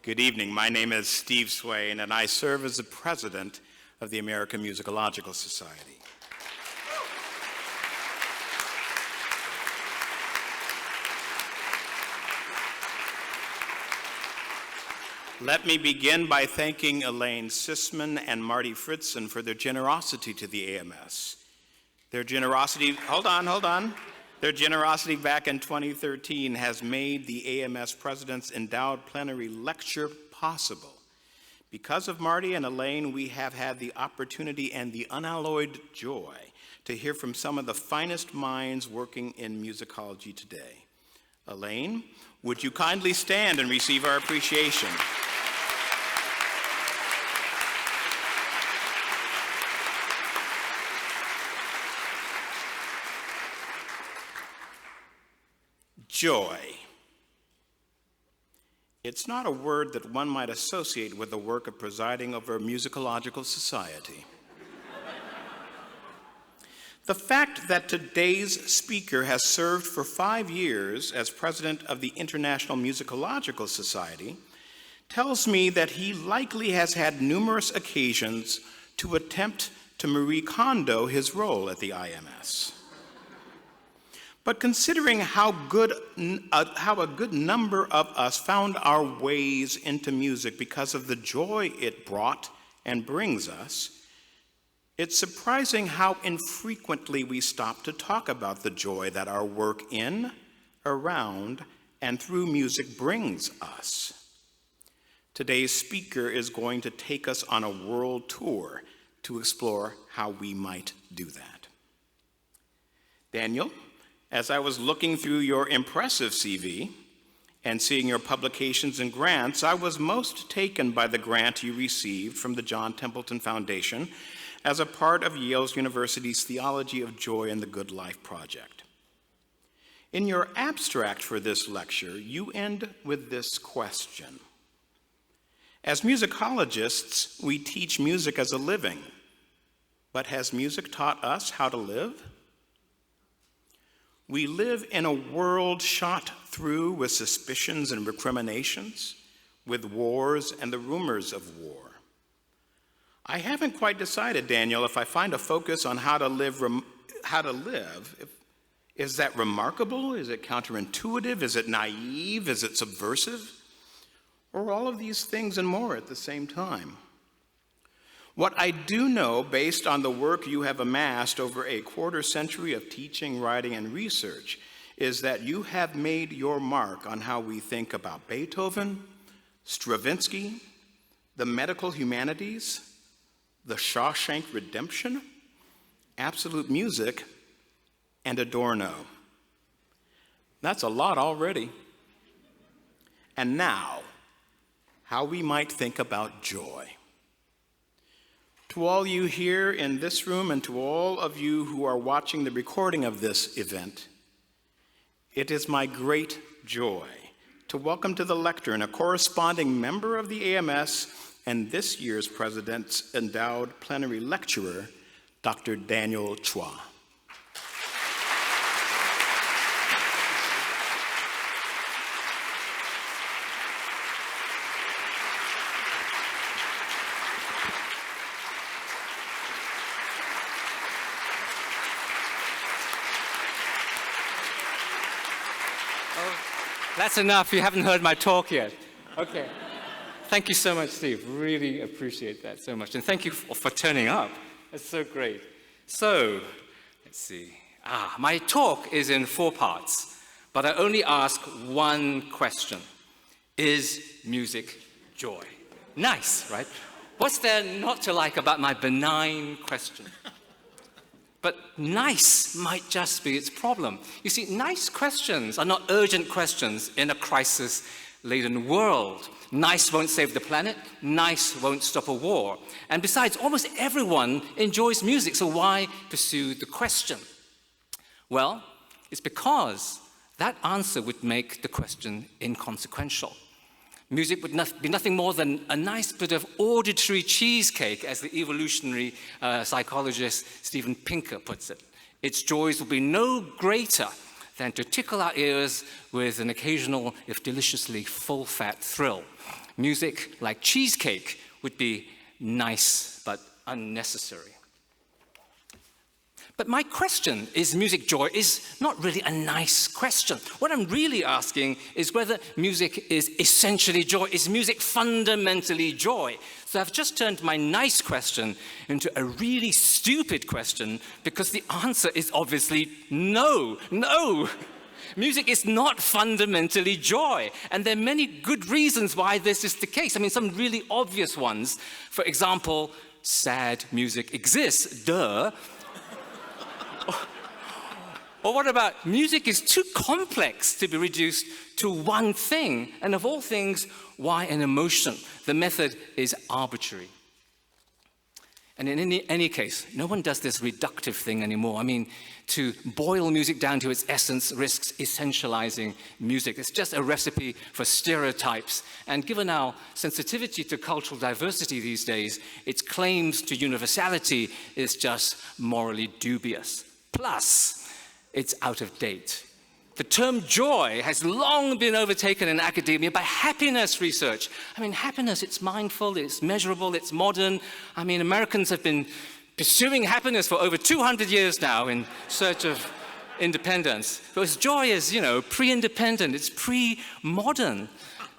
Good evening. My name is Steve Swain, and I serve as the president of the American Musicological Society. Let me begin by thanking Elaine Sisman and Marty Fritzen for their generosity to the AMS. Their generosity, hold on. Their generosity back in 2013 has made the AMS President's Endowed Plenary Lecture possible. Because of Marty and Elaine, we have had the opportunity and the unalloyed joy to hear from some of the finest minds working in musicology today. Elaine, would you kindly stand and receive our appreciation? Joy. It's not a word that one might associate with the work of presiding over a musicological society. The fact that today's speaker has served for 5 years as president of the International Musicological Society tells me that he likely has had numerous occasions to attempt to Marie Kondo his role at the IMS. But considering how a good number of us found our ways into music because of the joy it brought and brings us, it's surprising how infrequently we stop to talk about the joy that our work in, around, and through music brings us. Today's speaker is going to take us on a world tour to explore how we might do that. Daniel, as I was looking through your impressive CV and seeing your publications and grants, I was most taken by the grant you received from the John Templeton Foundation as a part of Yale University's Theology of Joy and the Good Life project. In your abstract for this lecture, you end with this question. As musicologists, we teach music as a living, but has music taught us how to live? We live in a world shot through with suspicions and recriminations, with wars and the rumors of war. I haven't quite decided, Daniel, if I find a focus on how to live, is that remarkable? Is it counterintuitive? Is it naive? Is it subversive? Or all of these things and more at the same time? What I do know, based on the work you have amassed over a quarter century of teaching, writing, and research, is that you have made your mark on how we think about Beethoven, Stravinsky, the medical humanities, the Shawshank Redemption, absolute music, and Adorno. That's a lot already. And now, how we might think about joy. To all you here in this room and to all of you who are watching the recording of this event, it is my great joy to welcome to the lectern a corresponding member of the AMS and this year's President's Endowed Plenary Lecturer, Dr. Daniel Chua. That's enough. You haven't heard my talk yet. Okay. Thank you so much, Steve. Really appreciate that so much. And thank you for turning up. That's so great. So, let's see. My talk is in 4 parts, but I only ask one question. Is music joy? Nice, right? What's there not to like about my benign question? But nice might just be its problem. You see, nice questions are not urgent questions in a crisis-laden world. Nice won't save the planet. Nice won't stop a war. And besides, almost everyone enjoys music, so why pursue the question? Well, it's because that answer would make the question inconsequential. Music would be nothing more than a nice bit of auditory cheesecake, as the evolutionary psychologist Steven Pinker puts it. Its joys will be no greater than to tickle our ears with an occasional, if deliciously full-fat thrill. Music, like cheesecake, would be nice but unnecessary. But my question, is music joy, is not really a nice question. What I'm really asking is whether music is essentially joy. Is music fundamentally joy? So I've just turned my nice question into a really stupid question because the answer is obviously no. No! Music is not fundamentally joy. And there are many good reasons why this is the case. I mean, some really obvious ones. For example, sad music exists, duh. Or what about music is too complex to be reduced to one thing, and of all things, why an emotion? The method is arbitrary. And in any case, no one does this reductive thing anymore. I mean, to boil music down to its essence risks essentializing music. It's just a recipe for stereotypes. And given our sensitivity to cultural diversity these days, its claims to universality is just morally dubious. Plus, it's out of date. The term joy has long been overtaken in academia by happiness research. I mean, happiness, it's mindful, it's measurable, it's modern. I mean, Americans have been pursuing happiness for over 200 years now in search of independence. Because joy is, pre-independent, it's pre-modern.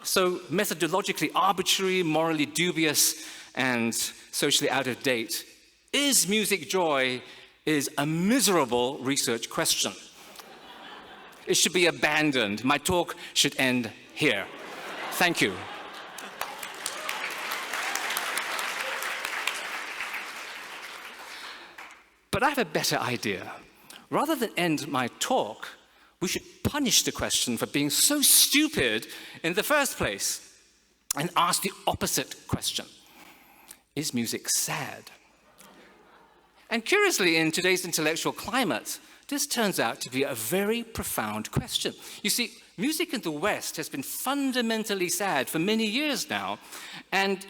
So methodologically arbitrary, morally dubious, and socially out of date. Is music joy? Is a miserable research question. It should be abandoned. My talk should end here. Thank you. But I have a better idea. Rather than end my talk, we should punish the question for being so stupid in the first place and ask the opposite question. Is music sad? And curiously, in today's intellectual climate, this turns out to be a very profound question. You see, music in the West has been fundamentally sad for many years now, and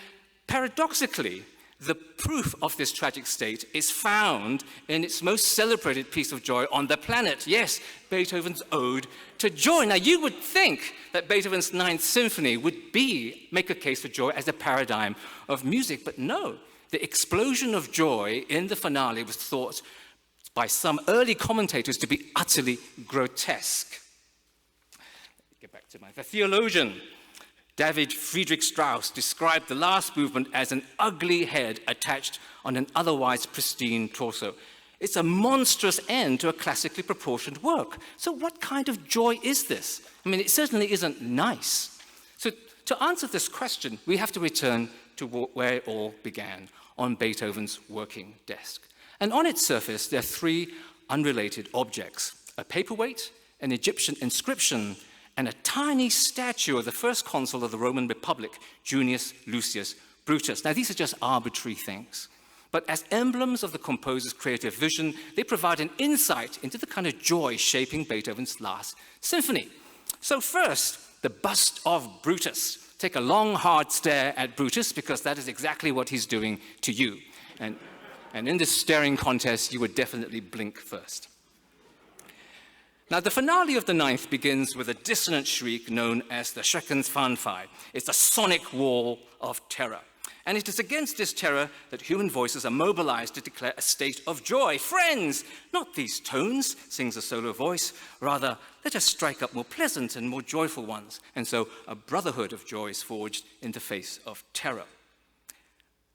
paradoxically, the proof of this tragic state is found in its most celebrated piece of joy on the planet. Yes, Beethoven's Ode to Joy. Now, you would think that Beethoven's Ninth Symphony would make a case for joy as a paradigm of music, but no. The explosion of joy in the finale was thought by some early commentators to be utterly grotesque. Get back to the theologian David Friedrich Strauss described the last movement as an ugly head attached on an otherwise pristine torso. It's a monstrous end to a classically proportioned work. So what kind of joy is this? I mean, it certainly isn't nice. So to answer this question, we have to return to where it all began, on Beethoven's working desk. And on its surface, there are three unrelated objects: a paperweight, an Egyptian inscription, and a tiny statue of the first consul of the Roman Republic, Junius Lucius Brutus. Now, these are just arbitrary things. But as emblems of the composer's creative vision, they provide an insight into the kind of joy shaping Beethoven's last symphony. So first, the bust of Brutus. Take a long, hard stare at Brutus, because that is exactly what he's doing to you. And in this staring contest, you would definitely blink first. Now, the finale of the Ninth begins with a dissonant shriek known as the Schreckens Fanfare. It's a sonic wall of terror. And it is against this terror that human voices are mobilized to declare a state of joy. Friends, not these tones, sings a solo voice. Rather, let us strike up more pleasant and more joyful ones. And so a brotherhood of joy is forged in the face of terror.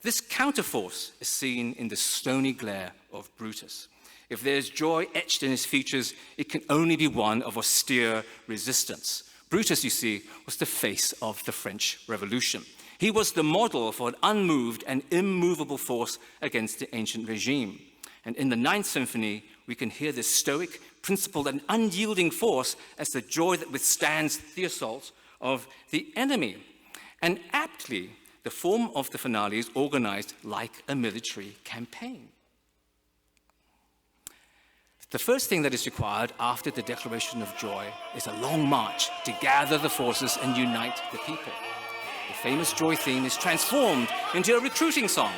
This counterforce is seen in the stony glare of Brutus. If there's joy etched in his features, it can only be one of austere resistance. Brutus, you see, was the face of the French Revolution. He was the model for an unmoved and immovable force against the ancient regime. And in the Ninth Symphony, we can hear this stoic, principled, and unyielding force as the joy that withstands the assault of the enemy. And aptly, the form of the finale is organized like a military campaign. The first thing that is required after the declaration of joy is a long march to gather the forces and unite the people. The famous joy theme is transformed into a recruiting song.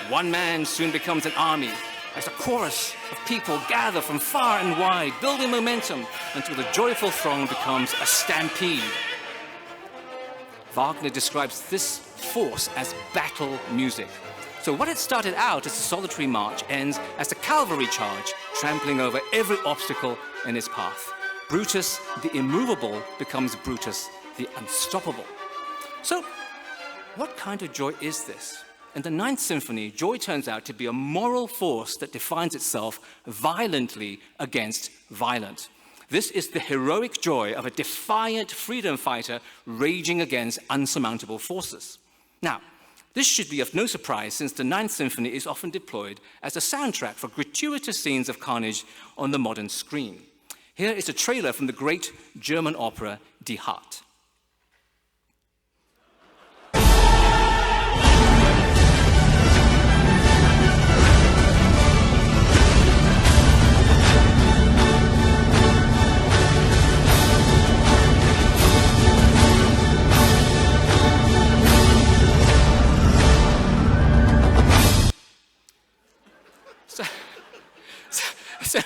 One man soon becomes an army as a chorus of people gather from far and wide, building momentum until the joyful throng becomes a stampede. Wagner describes this force as battle music. So what had started out as a solitary march ends as a cavalry charge, trampling over every obstacle in its path. Brutus, the immovable, becomes Brutus, the unstoppable. So what kind of joy is this? In the Ninth Symphony, joy turns out to be a moral force that defines itself violently against violence. This is the heroic joy of a defiant freedom fighter raging against unsurmountable forces. Now, this should be of no surprise, since the Ninth Symphony is often deployed as a soundtrack for gratuitous scenes of carnage on the modern screen. Here is a trailer from the great German opera Die Hart. So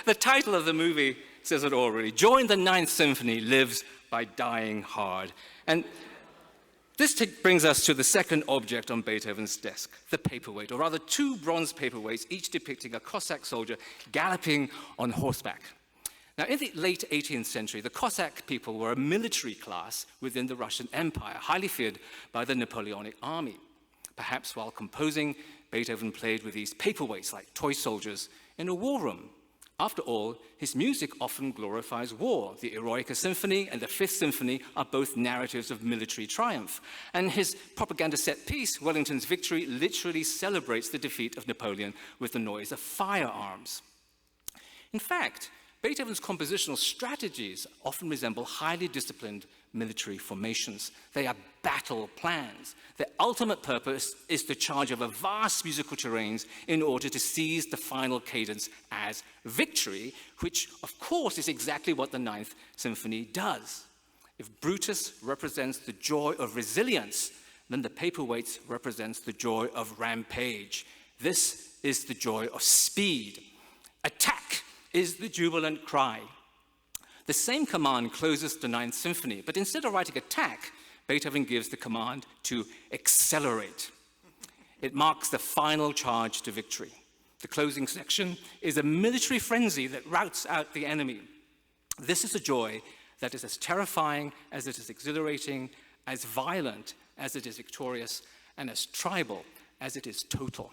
the title of the movie says it all, really. Joy in the Ninth Symphony lives by dying hard. And this brings us to the second object on Beethoven's desk, the paperweight, or rather two bronze paperweights, each depicting a Cossack soldier galloping on horseback. Now, in the late 18th century, the Cossack people were a military class within the Russian Empire, highly feared by the Napoleonic army. Perhaps while composing, Beethoven played with these paperweights like toy soldiers in a war room. After all, his music often glorifies war. The Eroica Symphony and the Fifth Symphony are both narratives of military triumph. And his propaganda set piece, Wellington's Victory, literally celebrates the defeat of Napoleon with the noise of firearms. In fact, Beethoven's compositional strategies often resemble highly disciplined military formations. They are battle plans. Their ultimate purpose is to charge over vast musical terrains in order to seize the final cadence as victory, which, of course, is exactly what the Ninth Symphony does. If Brutus represents the joy of resilience, then the paperweights represents the joy of rampage. This is the joy of speed. Attack is the jubilant cry. The same command closes the Ninth Symphony, but instead of writing attack, Beethoven gives the command to accelerate. It marks the final charge to victory. The closing section is a military frenzy that routs out the enemy. This is a joy that is as terrifying as it is exhilarating, as violent as it is victorious, and as tribal as it is total.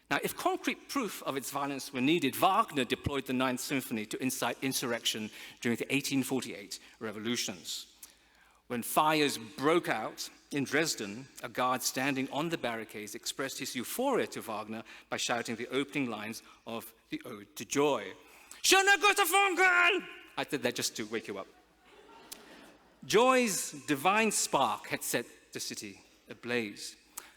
Now, if concrete proof of its violence were needed, Wagner deployed the Ninth Symphony to incite insurrection during the 1848 revolutions. When fires broke out in Dresden, a guard standing on the barricades expressed his euphoria to Wagner by shouting the opening lines of the Ode to Joy. Schöne gute Funken! I did that just to wake you up. Joy's divine spark had set the city ablaze.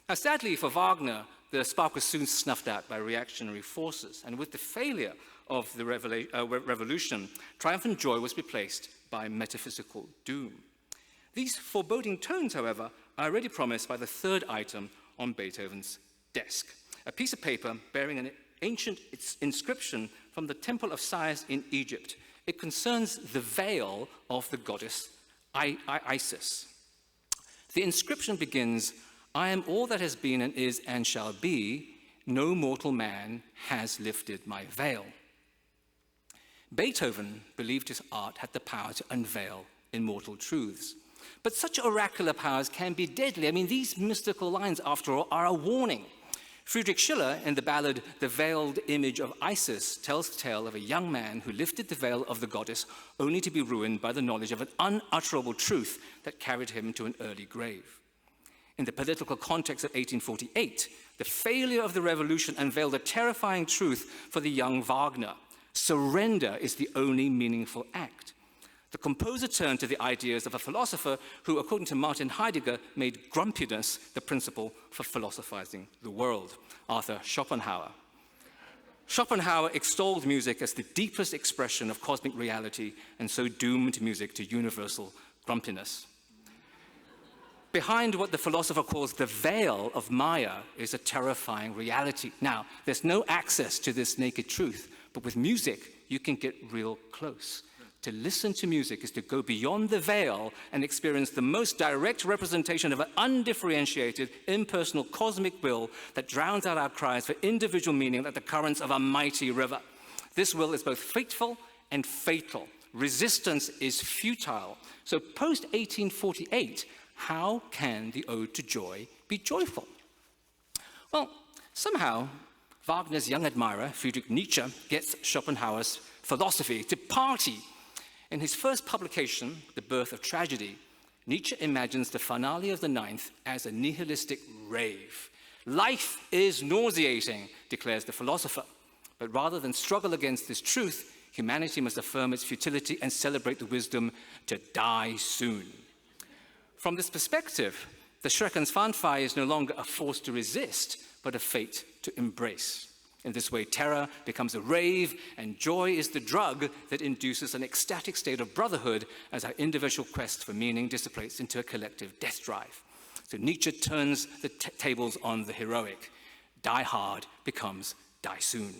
Now, sadly for Wagner, the spark was soon snuffed out by reactionary forces, and with the failure of the revolution, triumphant joy was replaced by metaphysical doom. These foreboding tones, however, are already promised by the third item on Beethoven's desk, a piece of paper bearing an ancient inscription from the Temple of Sires in Egypt. It concerns the veil of the goddess Isis. The inscription begins, I am all that has been and is and shall be. No mortal man has lifted my veil. Beethoven believed his art had the power to unveil immortal truths. But such oracular powers can be deadly. I mean, these mystical lines, after all, are a warning. Friedrich Schiller, in the ballad The Veiled Image of Isis, tells the tale of a young man who lifted the veil of the goddess only to be ruined by the knowledge of an unutterable truth that carried him to an early grave. In the political context of 1848, the failure of the revolution unveiled a terrifying truth for the young Wagner. Surrender is the only meaningful act. The composer turned to the ideas of a philosopher who, according to Martin Heidegger, made grumpiness the principle for philosophizing the world, Arthur Schopenhauer. Schopenhauer extolled music as the deepest expression of cosmic reality and so doomed music to universal grumpiness. Behind what the philosopher calls the veil of Maya is a terrifying reality. Now, there's no access to this naked truth, but with music, you can get real close. To listen to music is to go beyond the veil and experience the most direct representation of an undifferentiated, impersonal cosmic will that drowns out our cries for individual meaning like the currents of a mighty river. This will is both fateful and fatal. Resistance is futile. So post-1848, how can the Ode to Joy be joyful? Well, somehow, Wagner's young admirer, Friedrich Nietzsche, gets Schopenhauer's philosophy to party. In his first publication, The Birth of Tragedy, Nietzsche imagines the finale of the ninth as a nihilistic rave. Life is nauseating, declares the philosopher. But rather than struggle against this truth, humanity must affirm its futility and celebrate the wisdom to die soon. From this perspective, the Schrecken's fanfare is no longer a force to resist, but a fate to embrace. In this way, terror becomes a rave, and joy is the drug that induces an ecstatic state of brotherhood as our individual quest for meaning dissipates into a collective death drive. So Nietzsche turns the tables on the heroic. Die hard becomes die soon.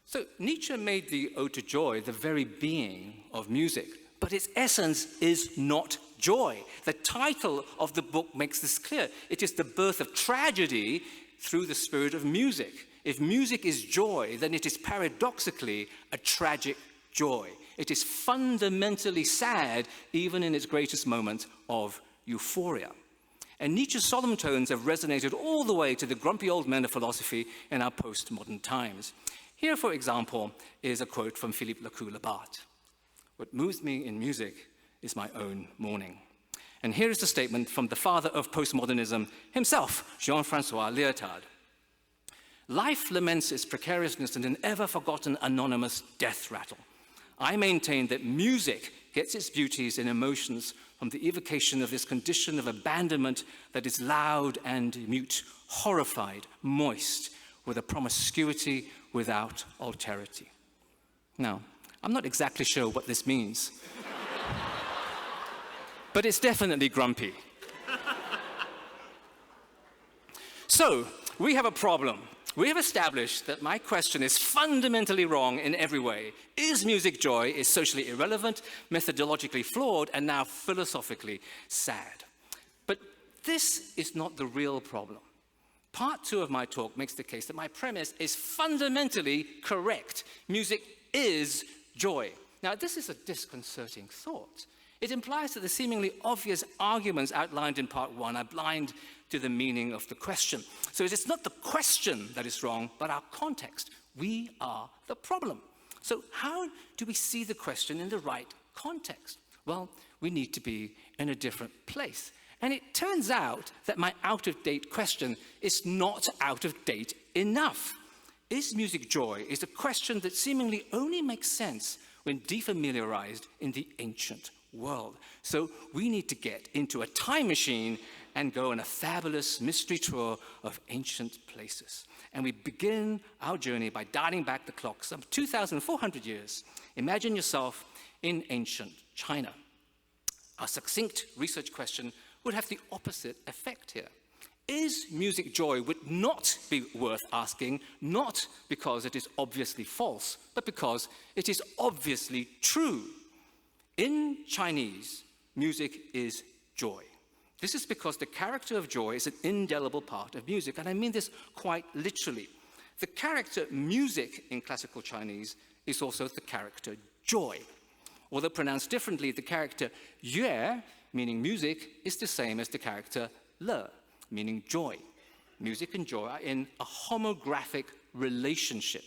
So Nietzsche made the Ode to Joy the very being of music, but its essence is not joy. The title of the book makes this clear. It is the birth of tragedy through the spirit of music. If music is joy, then it is paradoxically a tragic joy. It is fundamentally sad, even in its greatest moment of euphoria. And Nietzsche's solemn tones have resonated all the way to the grumpy old men of philosophy in our postmodern times. Here, for example, is a quote from Philippe Lacoue-Labarthe. What moves me in music is my own mourning. And here is a statement from the father of postmodernism himself, Jean-Francois Lyotard. Life laments its precariousness in an ever-forgotten anonymous death rattle. I maintain that music gets its beauties and emotions from the evocation of this condition of abandonment that is loud and mute, horrified, moist, with a promiscuity without alterity. Now, I'm not exactly sure what this means, but it's definitely grumpy. So, we have a problem. We have established that my question is fundamentally wrong in every way. Is music joy? Is socially irrelevant, methodologically flawed, and now philosophically sad? But this is not the real problem. Part 2 of my talk makes the case that my premise is fundamentally correct. Music is joy. Now, this is a disconcerting thought. It implies that the seemingly obvious arguments outlined in part 1 are blind to the meaning of the question. So it is not the question that is wrong, but our context. We are the problem. So how do we see the question in the right context? Well, we need to be in a different place. And it turns out that my out-of-date question is not out of date enough. Is music joy? Is a question that seemingly only makes sense when defamiliarized in the ancient world. So we need to get into a time machine and go on a fabulous mystery tour of ancient places. And we begin our journey by dialing back the clock some 2,400 years. Imagine yourself in ancient China. Our succinct research question would have the opposite effect here. Is music joy would not be worth asking, not because it is obviously false, but because it is obviously true. In Chinese, music is joy. This is because the character of joy is an indelible part of music, and I mean this quite literally. The character music in classical Chinese is also the character joy. Although pronounced differently, the character yue, meaning music, is the same as the character le, meaning joy. Music and joy are in a homographic relationship.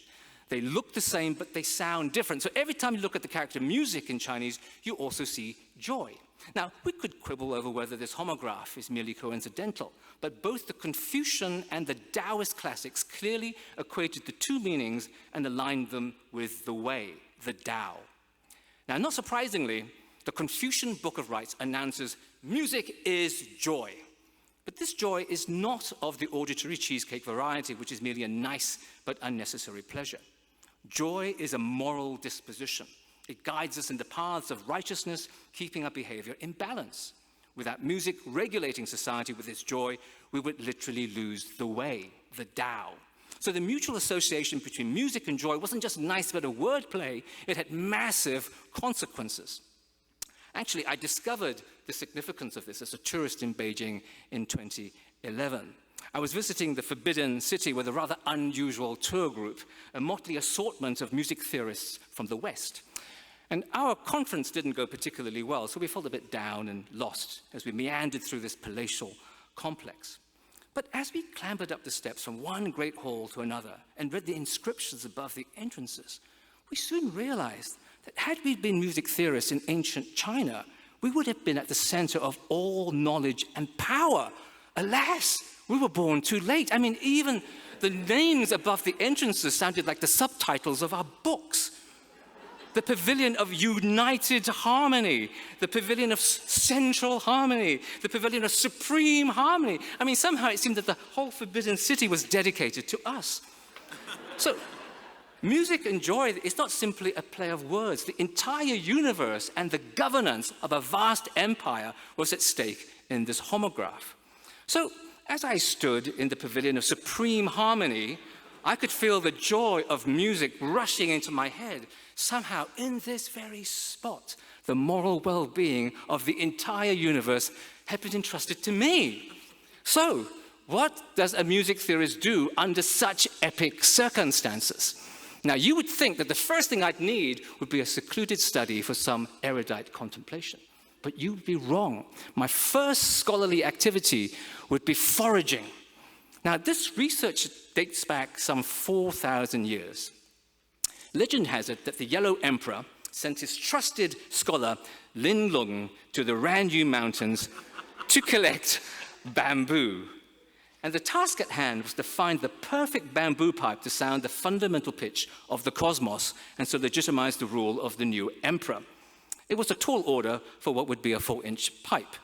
They look the same, but they sound different. So every time you look at the character music in Chinese, you also see joy. Now, we could quibble over whether this homograph is merely coincidental, but both the Confucian and the Taoist classics clearly equated the two meanings and aligned them with the way, the Tao. Now, not surprisingly, the Confucian Book of Rites announces music is joy. But this joy is not of the auditory cheesecake variety, which is merely a nice but unnecessary pleasure. Joy is a moral disposition. It guides us in the paths of righteousness, keeping our behavior in balance. Without music regulating society with its joy, we would literally lose the way, the Tao. So the mutual association between music and joy wasn't just a nice bit of wordplay, it had massive consequences. Actually, I discovered the significance of this as a tourist in Beijing in 2011. I was visiting the Forbidden City with a rather unusual tour group, a motley assortment of music theorists from the West. And our conference didn't go particularly well, so we felt a bit down and lost as we meandered through this palatial complex. But as we clambered up the steps from one great hall to another and read the inscriptions above the entrances, we soon realized that had we been music theorists in ancient China, we would have been at the center of all knowledge and power. Alas, we were born too late. I mean, even the names above the entrances sounded like the subtitles of our books. The Pavilion of United Harmony, the Pavilion of Central Harmony, the Pavilion of Supreme Harmony. I mean, somehow it seemed that the whole Forbidden City was dedicated to us. So, music and joy is not simply a play of words. The entire universe and the governance of a vast empire was at stake in this homograph. So, as I stood in the Pavilion of Supreme Harmony, I could feel the joy of music rushing into my head. Somehow, in this very spot, the moral well-being of the entire universe had been entrusted to me. So, what does a music theorist do under such epic circumstances? Now, you would think that the first thing I'd need would be a secluded study for some erudite contemplation. But you'd be wrong. My first scholarly activity would be foraging. Now, this research dates back some 4,000 years. Legend has it that the Yellow Emperor sent his trusted scholar Lin Lung to the Ranyu Mountains to collect bamboo. And the task at hand was to find the perfect bamboo pipe to sound the fundamental pitch of the cosmos and so legitimize the rule of the new emperor. It was a tall order for what would be a 4-inch pipe.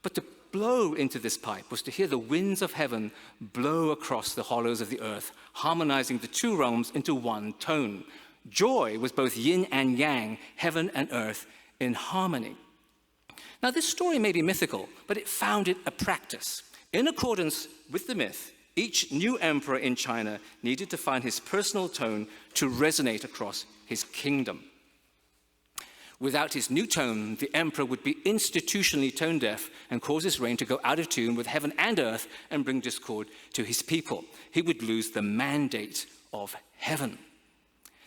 But to blow into this pipe was to hear the winds of heaven blow across the hollows of the earth, harmonizing the two realms into one tone. Joy was both yin and yang, heaven and earth in harmony. Now, this story may be mythical, but it founded a practice. In accordance with the myth, each new emperor in China needed to find his personal tone to resonate across his kingdom. Without his new tone, the emperor would be institutionally tone deaf and cause his reign to go out of tune with heaven and earth and bring discord to his people. He would lose the mandate of heaven.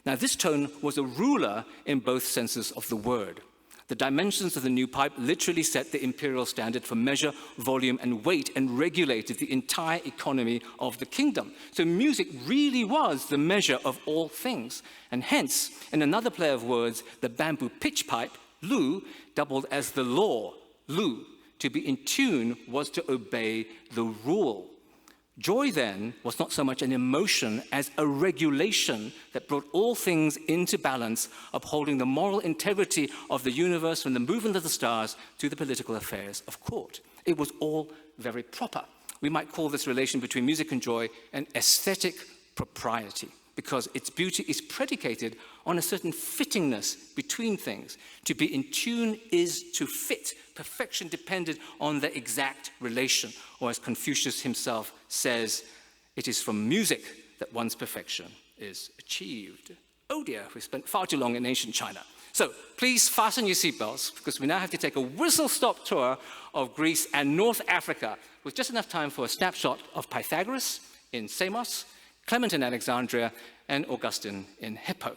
Now, this tone was a ruler in both senses of the word. The dimensions of the new pipe literally set the imperial standard for measure, volume, and weight and regulated the entire economy of the kingdom. So music really was the measure of all things. And hence, in another play of words, the bamboo pitch pipe, lu, doubled as the law, lu. To be in tune was to obey the rule. Joy, then, was not so much an emotion as a regulation that brought all things into balance, upholding the moral integrity of the universe from the movement of the stars to the political affairs of court. It was all very proper. We might call this relation between music and joy an aesthetic propriety, because its beauty is predicated on a certain fittingness between things. To be in tune is to fit. Perfection depended on the exact relation, or as Confucius himself says, it is from music that one's perfection is achieved. Oh dear, we've spent far too long in ancient China. So please fasten your seatbelts, because we now have to take a whistle-stop tour of Greece and North Africa, with just enough time for a snapshot of Pythagoras in Samos, Clement in Alexandria, and Augustine in Hippo.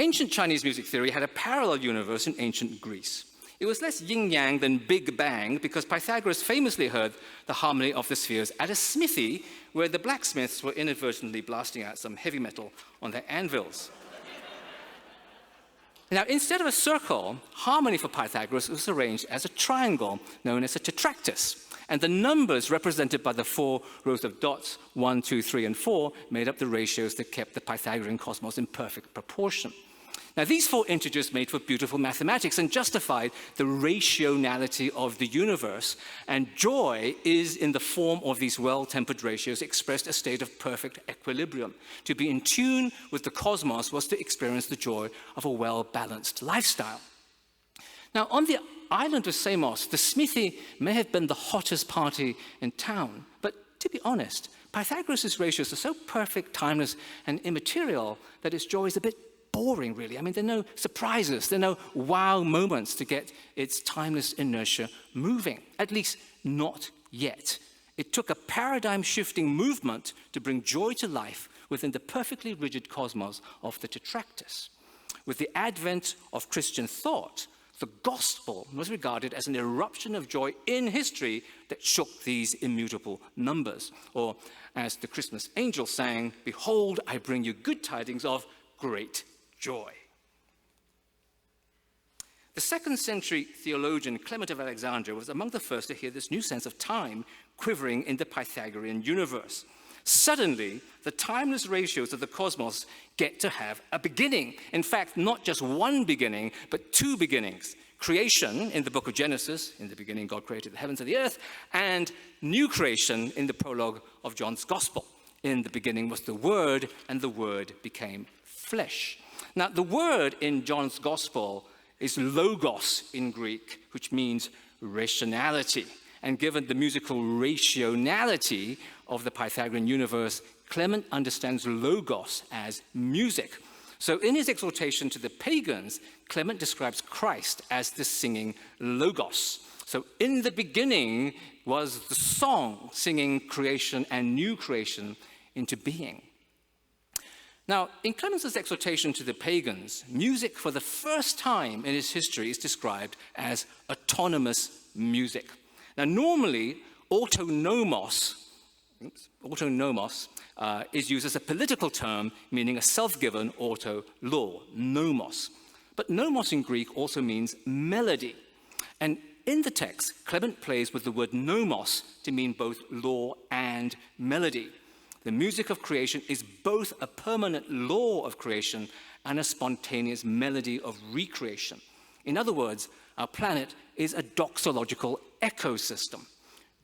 Ancient Chinese music theory had a parallel universe in ancient Greece. It was less yin-yang than Big Bang, because Pythagoras famously heard the harmony of the spheres at a smithy where the blacksmiths were inadvertently blasting out some heavy metal on their anvils. Now, instead of a circle, harmony for Pythagoras was arranged as a triangle known as a tetractys. And the numbers represented by the 4 rows of dots, 1, 2, 3, and 4, made up the ratios that kept the Pythagorean cosmos in perfect proportion. Now, these 4 integers made for beautiful mathematics and justified the rationality of the universe. And joy is, in the form of these well-tempered ratios, expressed a state of perfect equilibrium. To be in tune with the cosmos was to experience the joy of a well-balanced lifestyle. Now, on the island of Samos, the smithy may have been the hottest party in town, but to be honest, Pythagoras' ratios are so perfect, timeless, and immaterial that its joy is a bit boring, really. I mean, there are no surprises, there are no wow moments to get its timeless inertia moving, at least not yet. It took a paradigm-shifting movement to bring joy to life within the perfectly rigid cosmos of the Tetractys. With the advent of Christian thought, the gospel was regarded as an eruption of joy in history that shook these immutable numbers. Or, as the Christmas angel sang, "Behold, I bring you good tidings of great joy." The 2nd century theologian Clement of Alexandria was among the first to hear this new sense of time quivering in the Pythagorean universe. Suddenly, the timeless ratios of the cosmos get to have a beginning. In fact, not just one beginning, but 2 beginnings. Creation in the book of Genesis, in the beginning God created the heavens and the earth, and new creation in the prologue of John's Gospel. In the beginning was the Word, and the Word became flesh. Now, the word in John's Gospel is logos in Greek, which means rationality. And given the musical rationality of the Pythagorean universe, Clement understands logos as music. So in his exhortation to the pagans, Clement describes Christ as the singing logos. So in the beginning was the song singing creation and new creation into being. Now, in Clement's exhortation to the pagans, music for the first time in its history is described as autonomous music. Now, normally, autonomos is used as a political term meaning a self-given auto-law, nomos. But nomos in Greek also means melody. And in the text, Clement plays with the word nomos to mean both law and melody. The music of creation is both a permanent law of creation and a spontaneous melody of recreation. In other words, our planet is a doxological ecosystem.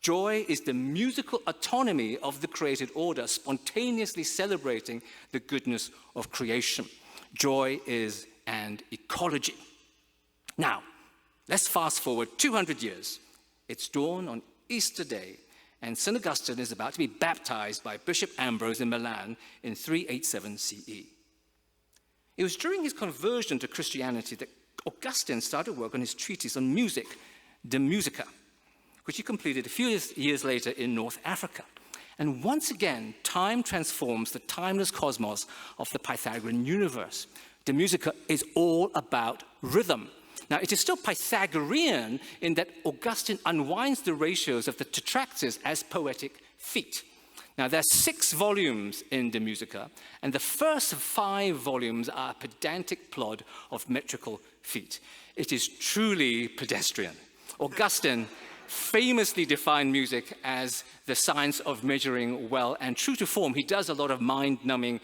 Joy is the musical autonomy of the created order, spontaneously celebrating the goodness of creation. Joy is an ecology. Now, let's fast forward 200 years. It's dawn on Easter Day, and St. Augustine is about to be baptized by Bishop Ambrose in Milan in 387 CE. It was during his conversion to Christianity that Augustine started work on his treatise on music, De Musica, which he completed a few years later in North Africa. And once again, time transforms the timeless cosmos of the Pythagorean universe. De Musica is all about rhythm. Now, it is still Pythagorean in that Augustine unwinds the ratios of the Tetractys as poetic feet. Now, there are 6 volumes in De Musica, and the first 5 volumes are a pedantic plod of metrical feet. It is truly pedestrian. Augustine famously defined music as the science of measuring well, and true to form, he does a lot of mind-numbing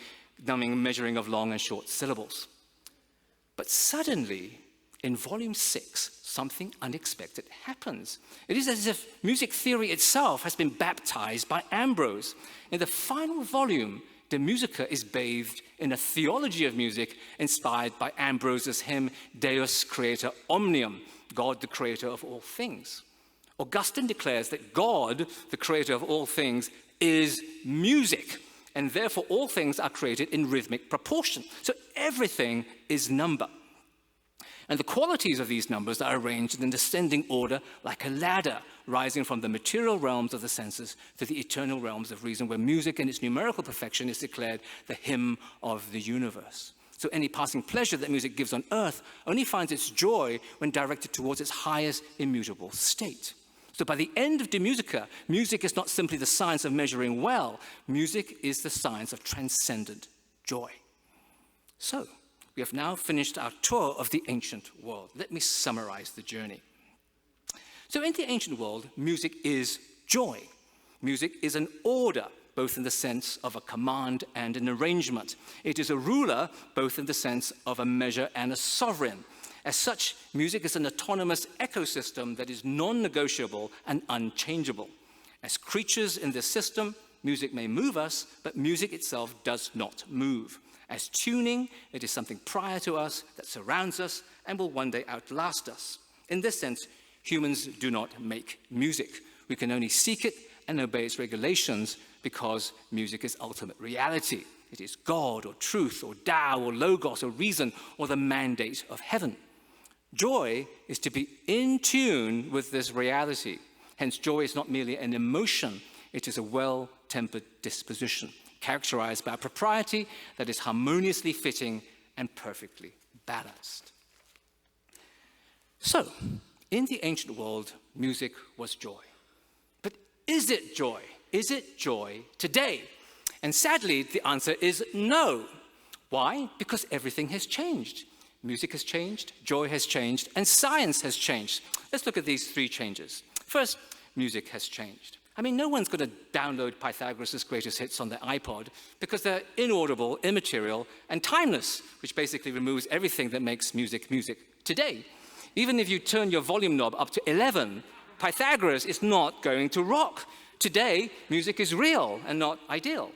measuring of long and short syllables. But suddenly, in volume 6, something unexpected happens. It is as if music theory itself has been baptized by Ambrose. In the final volume, De Musica is bathed in a theology of music inspired by Ambrose's hymn, Deus Creator Omnium, God the creator of all things. Augustine declares that God, the creator of all things, is music, and therefore all things are created in rhythmic proportion. So everything is number. And the qualities of these numbers are arranged in descending order like a ladder, rising from the material realms of the senses to the eternal realms of reason, where music in its numerical perfection is declared the hymn of the universe. So any passing pleasure that music gives on earth only finds its joy when directed towards its highest immutable state. So by the end of De Musica, music is not simply the science of measuring well. Music is the science of transcendent joy. So, we have now finished our tour of the ancient world. Let me summarize the journey. So in the ancient world, music is joy. Music is an order, both in the sense of a command and an arrangement. It is a ruler, both in the sense of a measure and a sovereign. As such, music is an autonomous ecosystem that is non-negotiable and unchangeable. As creatures in this system, music may move us, but music itself does not move. As tuning, it is something prior to us that surrounds us and will one day outlast us. In this sense, humans do not make music. We can only seek it and obey its regulations because music is ultimate reality. It is God or truth or Tao or Logos or reason or the mandate of heaven. Joy is to be in tune with this reality. Hence, joy is not merely an emotion, it is a well-tempered disposition, characterized by a propriety that is harmoniously fitting and perfectly balanced. So, in the ancient world, music was joy. But is it joy? Is it joy today? And sadly, the answer is no. Why? Because everything has changed. Music has changed, joy has changed, and science has changed. Let's look at these three changes. First, music has changed. I mean, no one's going to download Pythagoras' greatest hits on their iPod because they're inaudible, immaterial, and timeless, which basically removes everything that makes music music today. Even if you turn your volume knob up to 11, Pythagoras is not going to rock. Today, music is real and not ideal.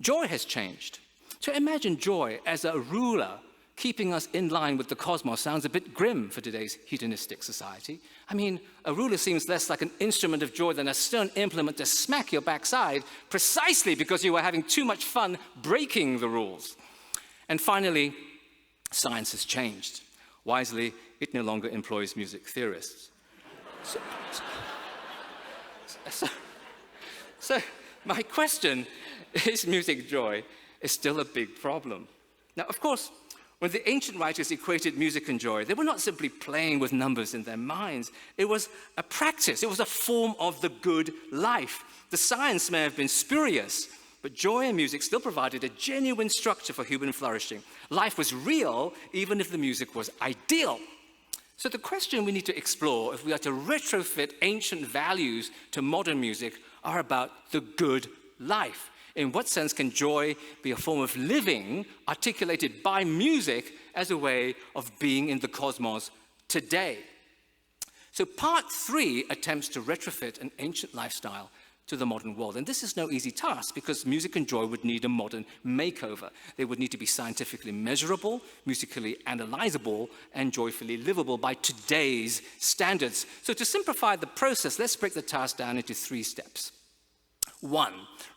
Joy has changed. To imagine joy as a ruler keeping us in line with the cosmos sounds a bit grim for today's hedonistic society. I mean, a ruler seems less like an instrument of joy than a stern implement to smack your backside precisely because you were having too much fun breaking the rules. And finally, science has changed. Wisely, it no longer employs music theorists. So my question, is music joy, is still a big problem. Now, of course, when the ancient writers equated music and joy, they were not simply playing with numbers in their minds. It was a practice. It was a form of the good life. The science may have been spurious, but joy and music still provided a genuine structure for human flourishing. Life was real, even if the music was ideal. So the question we need to explore, if we are to retrofit ancient values to modern music, are about the good life. In what sense can joy be a form of living articulated by music as a way of being in the cosmos today? So part 3 attempts to retrofit an ancient lifestyle to the modern world. And this is no easy task because music and joy would need a modern makeover. They would need to be scientifically measurable, musically analyzable, and joyfully livable by today's standards. So to simplify the process, let's break the task down into 3 steps. 1,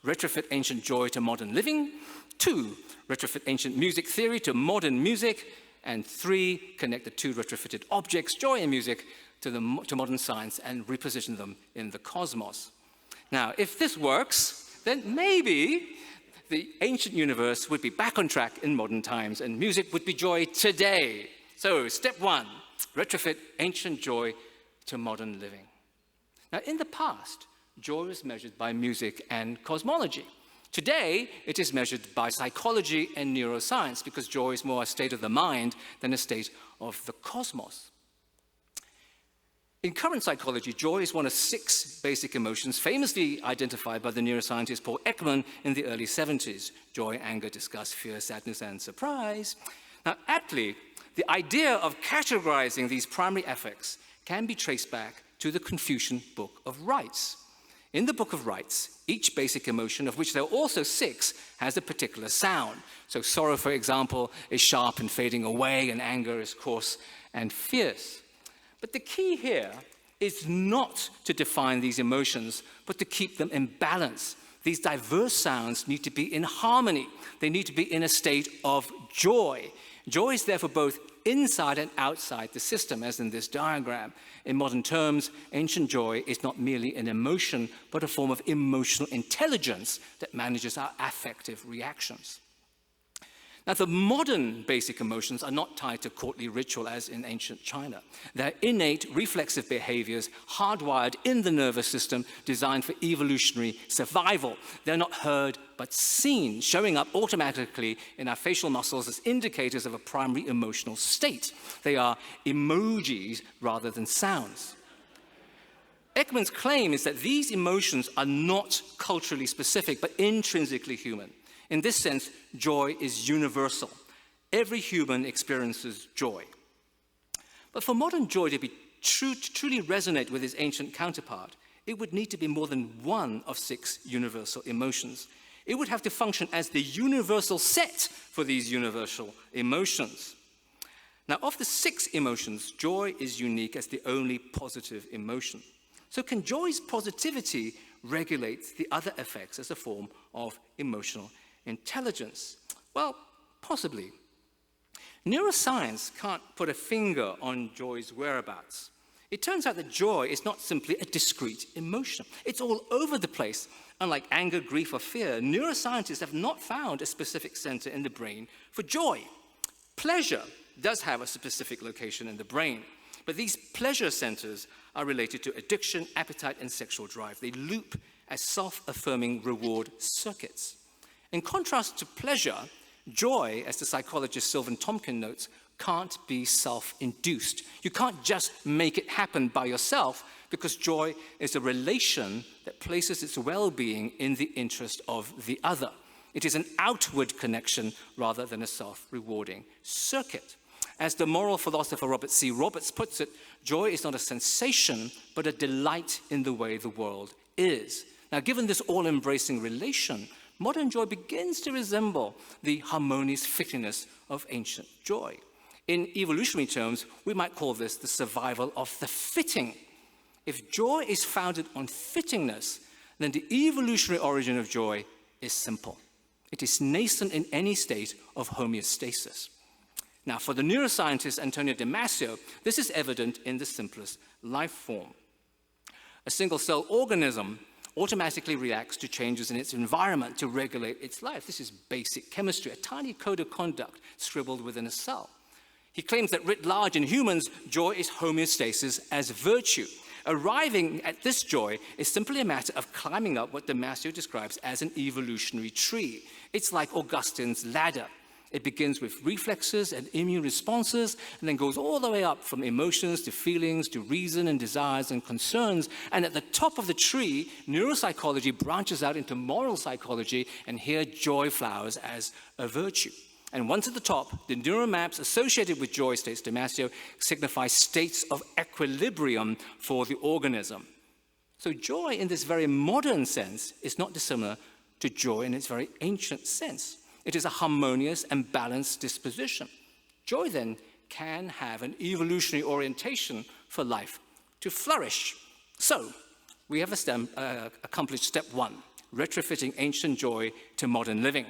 retrofit ancient joy to modern living. 2, retrofit ancient music theory to modern music. And 3, connect the 2 retrofitted objects, joy and music, to modern science and reposition them in the cosmos. Now, if this works, then maybe the ancient universe would be back on track in modern times and music would be joy today. So, step 1, retrofit ancient joy to modern living. Now, in the past, joy was measured by music and cosmology. Today, it is measured by psychology and neuroscience because joy is more a state of the mind than a state of the cosmos. In current psychology, joy is one of 6 basic emotions famously identified by the neuroscientist Paul Ekman in the early 70s. Joy, anger, disgust, fear, sadness, and surprise. Now, aptly, the idea of categorizing these primary affects can be traced back to the Confucian Book of Rites. In the Book of Rites, each basic emotion, of which there are also 6, has a particular sound. So sorrow, for example, is sharp and fading away, and anger is coarse and fierce. But the key here is not to define these emotions, but to keep them in balance. These diverse sounds need to be in harmony. They need to be in a state of joy. Joy is therefore both inside and outside the system, as in this diagram. In modern terms, ancient joy is not merely an emotion, but a form of emotional intelligence that manages our affective reactions. Now, the modern basic emotions are not tied to courtly ritual as in ancient China. They're innate reflexive behaviors hardwired in the nervous system designed for evolutionary survival. They're not heard but seen, showing up automatically in our facial muscles as indicators of a primary emotional state. They are emojis rather than sounds. Ekman's claim is that these emotions are not culturally specific but intrinsically human. In this sense, joy is universal. Every human experiences joy. But for modern joy to be truly resonate with its ancient counterpart, it would need to be more than one of 6 universal emotions. It would have to function as the universal set for these universal emotions. Now, of the 6 emotions, joy is unique as the only positive emotion. So can joy's positivity regulate the other effects as a form of emotional intelligence? Well, possibly. Neuroscience can't put a finger on joy's whereabouts. It turns out that joy is not simply a discrete emotion. It's all over the place. Unlike anger, grief, or fear, neuroscientists have not found a specific center in the brain for joy. Pleasure does have a specific location in the brain, but these pleasure centers are related to addiction, appetite, and sexual drive. They loop as self-affirming reward circuits. In contrast to pleasure, joy, as the psychologist Sylvan Tomkin notes, can't be self-induced. You can't just make it happen by yourself, because joy is a relation that places its well-being in the interest of the other. It is an outward connection rather than a self-rewarding circuit. As the moral philosopher Robert C. Roberts puts it, joy is not a sensation, but a delight in the way the world is. Now, given this all-embracing relation, modern joy begins to resemble the harmonious fittingness of ancient joy. In evolutionary terms, we might call this the survival of the fitting. If joy is founded on fittingness, then the evolutionary origin of joy is simple. It is nascent in any state of homeostasis. Now, for the neuroscientist Antonio Damasio, this is evident in the simplest life form. A single-cell organism automatically reacts to changes in its environment to regulate its life. This is basic chemistry, a tiny code of conduct scribbled within a cell. He claims that writ large in humans, joy is homeostasis as virtue. Arriving at this joy is simply a matter of climbing up what Damasio describes as an evolutionary tree. It's like Augustine's ladder. It begins with reflexes and immune responses, and then goes all the way up from emotions to feelings to reason and desires and concerns. And at the top of the tree, neuropsychology branches out into moral psychology, and here joy flowers as a virtue. And once at the top, the neural maps associated with joy, states Damasio, signify states of equilibrium for the organism. So joy in this very modern sense is not dissimilar to joy in its very ancient sense. It is a harmonious and balanced disposition. Joy, then, can have an evolutionary orientation for life to flourish. So, we have accomplished step one, retrofitting ancient joy to modern living.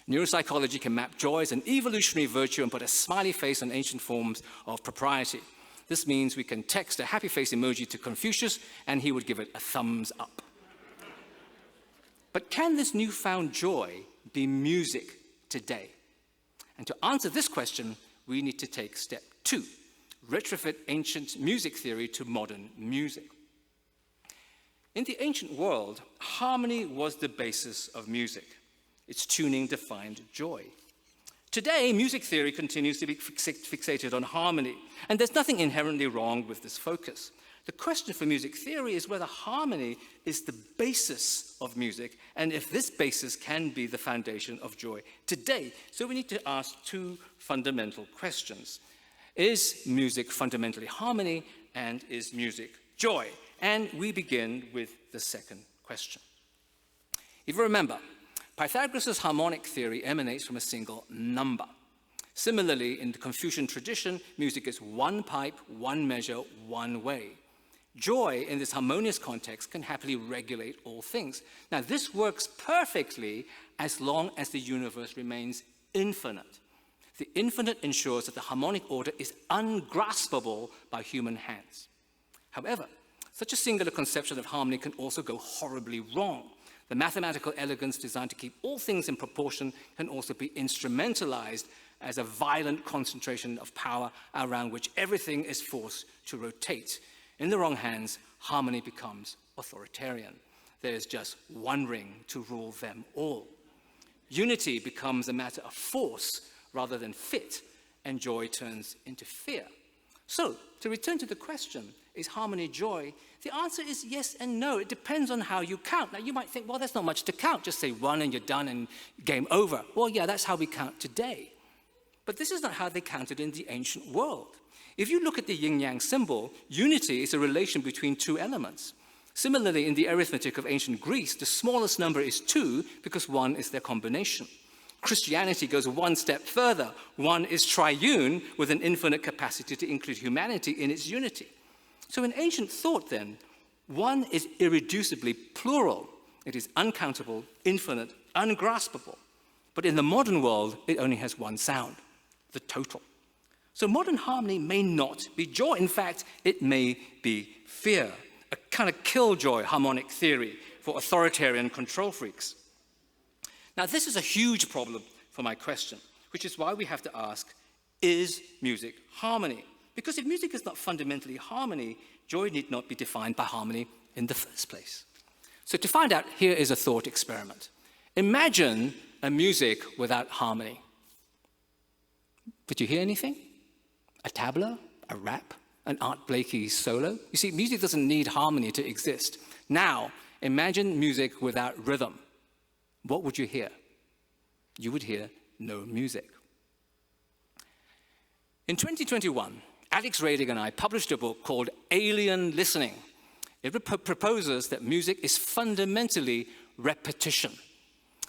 Neuropsychology can map joy as an evolutionary virtue and put a smiley face on ancient forms of propriety. This means we can text a happy face emoji to Confucius, and he would give it a thumbs up. But can this newfound joy be music today? And to answer this question, we need to take step two, retrofit ancient music theory to modern music. In the ancient world, harmony was the basis of music. Its tuning defined joy. Today, music theory continues to be fixated on harmony, and there's nothing inherently wrong with this focus. The question for music theory is whether harmony is the basis of music, and if this basis can be the foundation of joy today. So we need to ask two fundamental questions. Is music fundamentally harmony, and is music joy? And we begin with the second question. If you remember, Pythagoras' harmonic theory emanates from a single number. Similarly, in the Confucian tradition, music is one pipe, one measure, one way. Joy, in this harmonious context, can happily regulate all things. Now, this works perfectly as long as the universe remains infinite. The infinite ensures that the harmonic order is ungraspable by human hands. However, such a singular conception of harmony can also go horribly wrong. The mathematical elegance designed to keep all things in proportion can also be instrumentalized as a violent concentration of power around which everything is forced to rotate. In the wrong hands, harmony becomes authoritarian. There is just one ring to rule them all. Unity becomes a matter of force rather than fit, and joy turns into fear. So, to return to the question, is harmony joy? The answer is yes and no. It depends on how you count. Now, you might think, well, that's not much to count. Just say one and you're done and game over. Well, yeah, that's how we count today. But this is not how they counted in the ancient world. If you look at the yin-yang symbol, unity is a relation between two elements. Similarly, in the arithmetic of ancient Greece, the smallest number is 2 because 1 is their combination. Christianity goes one step further. 1 is triune with an infinite capacity to include humanity in its unity. So in ancient thought then, One is irreducibly plural. It is uncountable, infinite, ungraspable. But in the modern world, it only has one sound, the total. So modern harmony may not be joy. In fact, it may be fear, a kind of killjoy harmonic theory for authoritarian control freaks. Now, this is a huge problem for my question, which is why we have to ask, is music harmony? Because if music is not fundamentally harmony, joy need not be defined by harmony in the first place. So to find out, here is a thought experiment. Imagine a music without harmony. Did you hear anything? A tabla, a rap, an Art Blakey solo? You see, music doesn't need harmony to exist. Now, imagine music without rhythm. What would you hear? You would hear no music. In 2021, Alex Rading and I published a book called Alien Listening. It proposes that music is fundamentally repetition.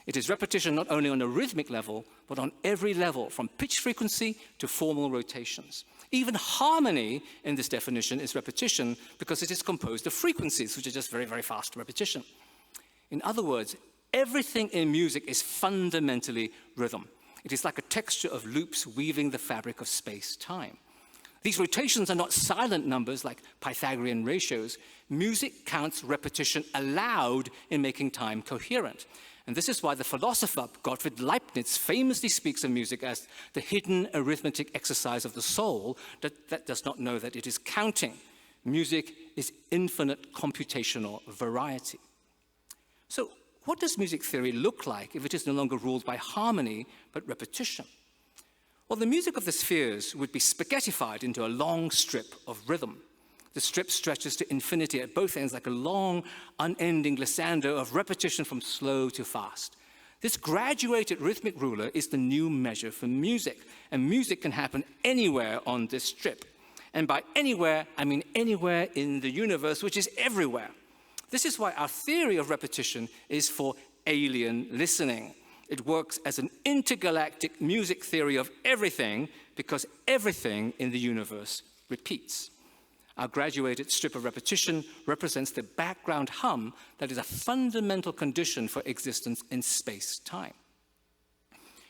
It is repetition not only on a rhythmic level, but on every level, from pitch frequency to formal rotations. Even harmony, in this definition, is repetition because it is composed of frequencies, which are just very, very fast repetition. In other words, everything in music is fundamentally rhythm. It is like a texture of loops weaving the fabric of space-time. These rotations are not silent numbers like Pythagorean ratios. Music counts repetition aloud in making time coherent. And this is why the philosopher Gottfried Leibniz famously speaks of music as the hidden arithmetic exercise of the soul that does not know that it is counting. Music is infinite computational variety. So what does music theory look like if it is no longer ruled by harmony but repetition? Well, the music of the spheres would be spaghettified into a long strip of rhythm. The strip stretches to infinity at both ends like a long, unending glissando of repetition from slow to fast. This graduated rhythmic ruler is the new measure for music, and music can happen anywhere on this strip. And by anywhere, I mean anywhere in the universe, which is everywhere. This is why our theory of repetition is for alien listening. It works as an intergalactic music theory of everything because everything in the universe repeats. Our graduated strip of repetition represents the background hum that is a fundamental condition for existence in space-time.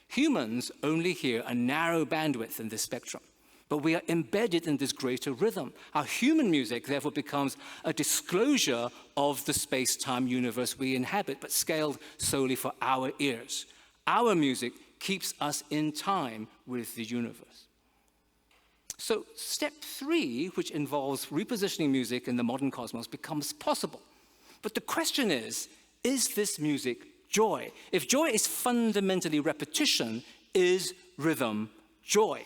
Humans only hear a narrow bandwidth in this spectrum, but we are embedded in this greater rhythm. Our human music, therefore, becomes a disclosure of the space-time universe we inhabit, but scaled solely for our ears. Our music keeps us in time with the universe. So step 3, which involves repositioning music in the modern cosmos, becomes possible. But the question is this music joy? If joy is fundamentally repetition, is rhythm joy?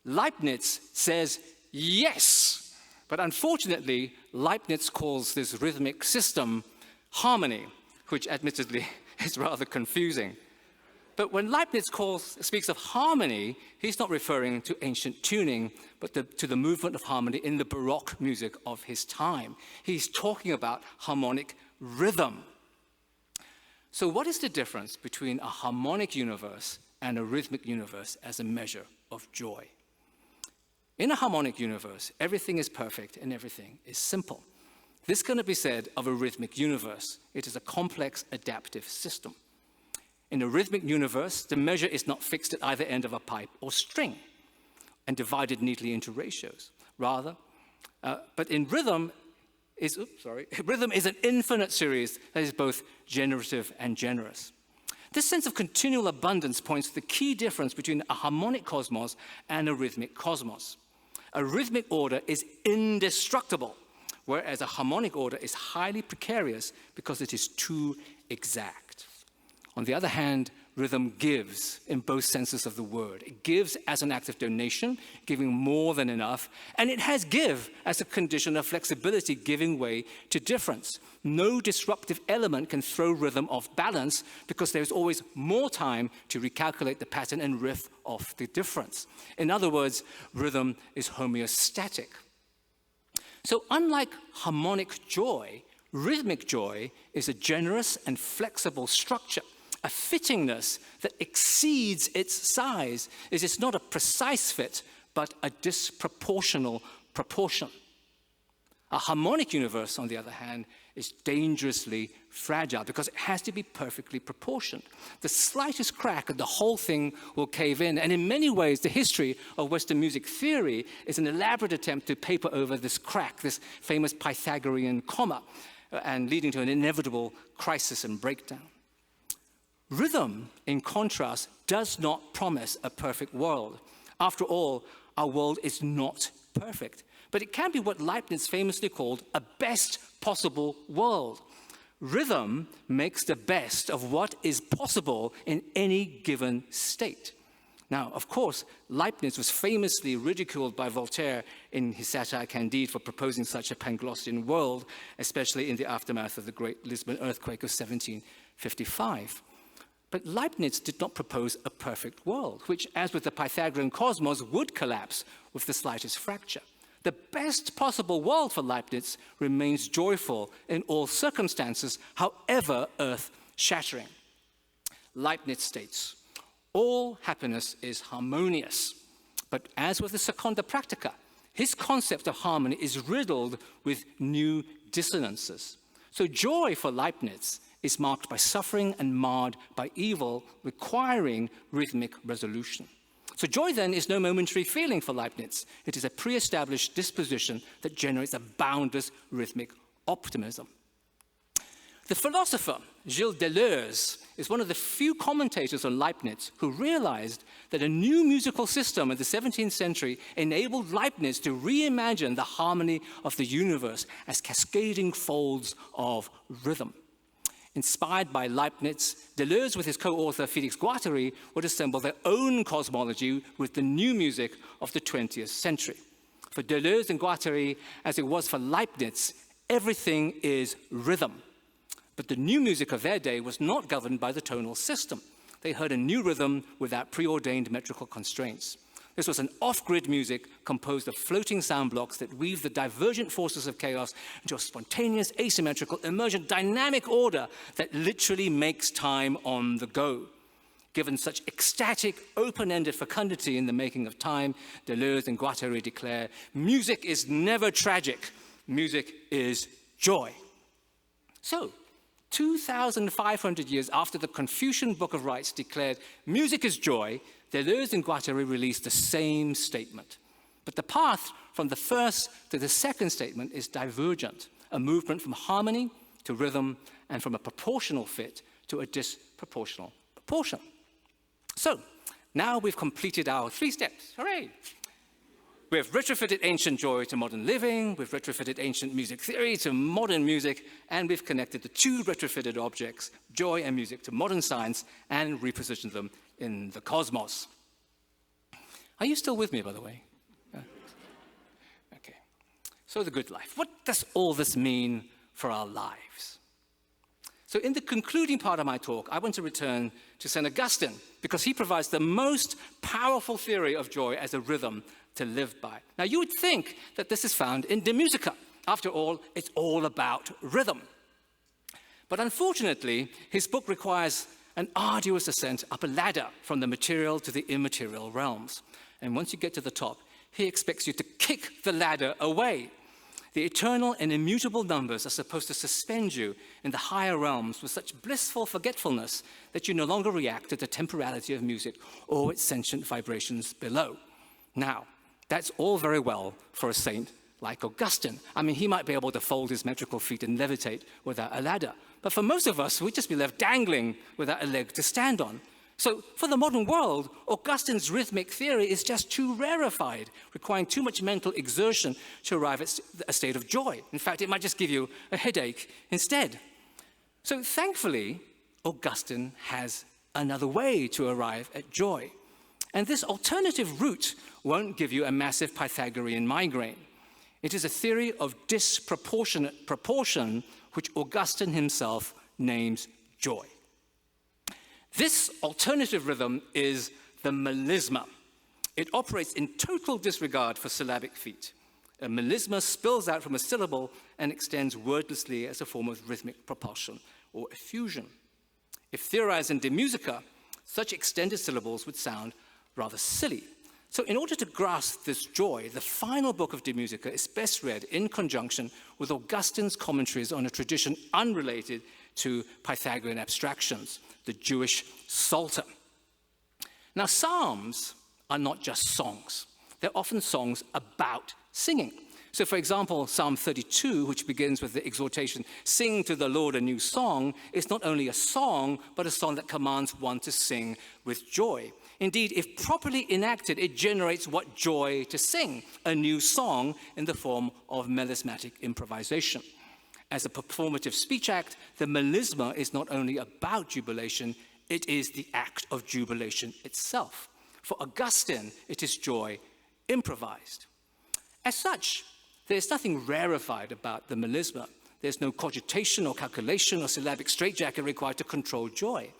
Leibniz says yes, but unfortunately, Leibniz calls this rhythmic system harmony, which admittedly is rather confusing. But when Leibniz speaks of harmony, he's not referring to ancient tuning, but to the movement of harmony in the Baroque music of his time. He's talking about harmonic rhythm. So what is the difference between a harmonic universe and a rhythmic universe as a measure of joy? In a harmonic universe, everything is perfect and everything is simple. This cannot be said of a rhythmic universe. It is a complex adaptive system. In a rhythmic universe, the measure is not fixed at either end of a pipe or string and divided neatly into ratios. Rather, but in rhythm is an infinite series that is both generative and generous. This sense of continual abundance points to the key difference between a harmonic cosmos and a rhythmic cosmos. A rhythmic order is indestructible, whereas a harmonic order is highly precarious because it is too exact. On the other hand, rhythm gives in both senses of the word. It gives as an act of donation, giving more than enough, and it has give as a condition of flexibility, giving way to difference. No disruptive element can throw rhythm off balance because there's always more time to recalculate the pattern and riff off the difference. In other words, rhythm is homeostatic. So unlike harmonic joy, rhythmic joy is a generous and flexible structure. A fittingness that exceeds its size is not a precise fit, but a disproportional proportion. A harmonic universe, on the other hand, is dangerously fragile because it has to be perfectly proportioned. The slightest crack and the whole thing will cave in. And in many ways, the history of Western music theory is an elaborate attempt to paper over this crack, this famous Pythagorean comma, and leading to an inevitable crisis and breakdown. Rhythm, in contrast, does not promise a perfect world. After all, our world is not perfect. But it can be what Leibniz famously called a best possible world. Rhythm makes the best of what is possible in any given state. Now, of course, Leibniz was famously ridiculed by Voltaire in his satire Candide for proposing such a Panglossian world, especially in the aftermath of the Great Lisbon earthquake of 1755. But Leibniz did not propose a perfect world, which, as with the Pythagorean cosmos, would collapse with the slightest fracture. The best possible world for Leibniz remains joyful in all circumstances, however earth-shattering. Leibniz states, all happiness is harmonious. But as with the Seconda Practica, his concept of harmony is riddled with new dissonances. So joy for Leibniz is marked by suffering and marred by evil, requiring rhythmic resolution. So joy, then, is no momentary feeling for Leibniz. It is a pre-established disposition that generates a boundless rhythmic optimism. The philosopher Gilles Deleuze is one of the few commentators on Leibniz who realized that a new musical system in the 17th century enabled Leibniz to reimagine the harmony of the universe as cascading folds of rhythm. Inspired by Leibniz, Deleuze with his co-author Félix Guattari would assemble their own cosmology with the new music of the 20th century. For Deleuze and Guattari, as it was for Leibniz, everything is rhythm. But the new music of their day was not governed by the tonal system. They heard a new rhythm without preordained metrical constraints. This was an off-grid music composed of floating sound blocks that weave the divergent forces of chaos into a spontaneous, asymmetrical, emergent, dynamic order that literally makes time on the go. Given such ecstatic, open-ended fecundity in the making of time, Deleuze and Guattari declare, music is never tragic, music is joy. So, 2,500 years after the Confucian Book of Rites declared music is joy, Deleuze and Guattari released the same statement. But the path from the first to the second statement is divergent, a movement from harmony to rhythm and from a proportional fit to a disproportional proportion. So, now we've completed our 3 steps. Hooray! We've retrofitted ancient joy to modern living, we've retrofitted ancient music theory to modern music, and we've connected the 2 retrofitted objects, joy and music, to modern science and repositioned them in the cosmos. Are you still with me, by the way? Okay. So the good life. What does all this mean for our lives? So in the concluding part of my talk, I want to return to St. Augustine because he provides the most powerful theory of joy as a rhythm to live by. Now, you would think that this is found in De Musica. After all, it's all about rhythm. But unfortunately, his book requires an arduous ascent up a ladder from the material to the immaterial realms. And once you get to the top, he expects you to kick the ladder away. The eternal and immutable numbers are supposed to suspend you in the higher realms with such blissful forgetfulness that you no longer react to the temporality of music or its sentient vibrations below. Now, that's all very well for a saint like Augustine. I mean, he might be able to fold his metrical feet and levitate without a ladder. But for most of us, we'd just be left dangling without a leg to stand on. So for the modern world, Augustine's rhythmic theory is just too rarefied, requiring too much mental exertion to arrive at a state of joy. In fact, it might just give you a headache instead. So thankfully, Augustine has another way to arrive at joy. And this alternative route won't give you a massive Pythagorean migraine. It is a theory of disproportionate proportion, which Augustine himself names joy. This alternative rhythm is the melisma. It operates in total disregard for syllabic feet. A melisma spills out from a syllable and extends wordlessly as a form of rhythmic propulsion or effusion. If theorized in De Musica, such extended syllables would sound rather silly. So in order to grasp this joy, the final book of De Musica is best read in conjunction with Augustine's commentaries on a tradition unrelated to Pythagorean abstractions, the Jewish Psalter. Now, psalms are not just songs. They're often songs about singing. So, for example, Psalm 32, which begins with the exhortation, "Sing to the Lord a new song," is not only a song, but a song that commands one to sing with joy. Indeed, if properly enacted, it generates what joy to sing, a new song in the form of melismatic improvisation. As a performative speech act, the melisma is not only about jubilation, it is the act of jubilation itself. For Augustine, it is joy improvised. As such, there's nothing rarefied about the melisma. There's no cogitation or calculation or syllabic straitjacket required to control joy.